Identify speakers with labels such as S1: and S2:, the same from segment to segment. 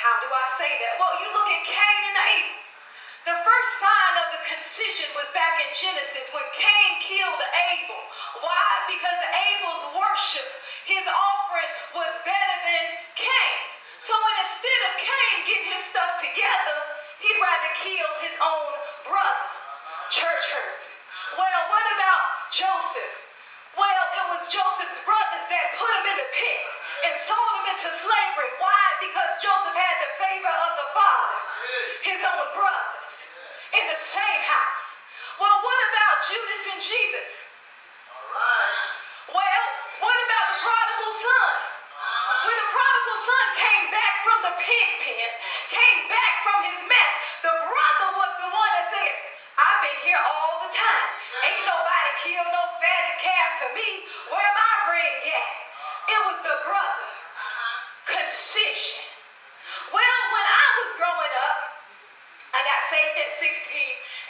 S1: How do I say that? Well, you look at Cain and Abel. The first sign of the concision was back in Genesis when Cain killed Abel. Why? Because Abel's worship, his offering, was better than Cain's. So instead of Cain getting his stuff together, he'd rather kill his own brother. Church hurts. Well, what about Joseph? Well, it was Joseph's brothers that put him in the pit and sold him into slavery. Why? Because Joseph had the favor of the father, his own brothers, in the same house. Well, what about Judas and Jesus?
S2: All right.
S1: Well, what about the prodigal son? When the prodigal son came back from the pig pen, came back from his mess, the brother was the one that said, I've been here all the time. Ain't nobody killed no fatted calf for me. Where my ring at? It was the brother. Concision. Well, when I was growing up, I got saved at 16,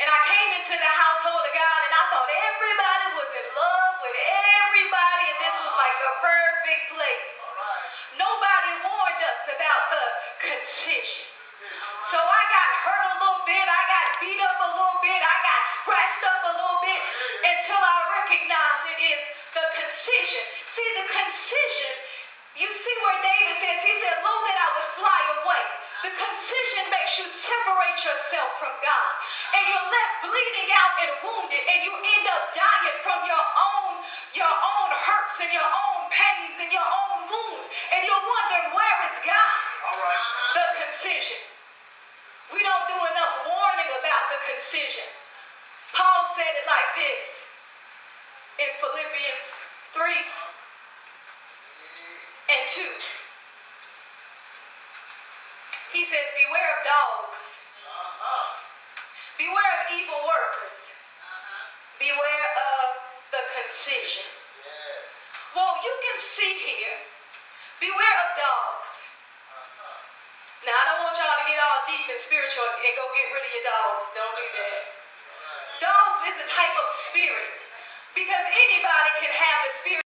S1: and I came into the household of God, and I thought everybody was in love with everybody, and this was like the perfect place. Nobody warned us about the concision. So I got hurt a little bit, I got beat up a little bit, I got scratched up a little bit, until I recognized it is the concision. See, the concision, you see where David says, he said, lo, that I would fly away. The concision makes you separate yourself from God. And you're left bleeding out and wounded, and you end up dying from your own hurts and your own pains and your own wounds. And you're wondering, where is God?
S2: All right.
S1: The concision. We don't do enough warning about the concision. Paul said it like this in Phillipians 3 and 2. He says, beware of dogs. Beware of evil workers. Beware of the concision. Well, you can see here, beware of dogs. Now, I don't want y'all to get all deep and spiritual and go get rid of your dogs. Don't do that. Dogs is a type of spirit, because anybody can have the spirit.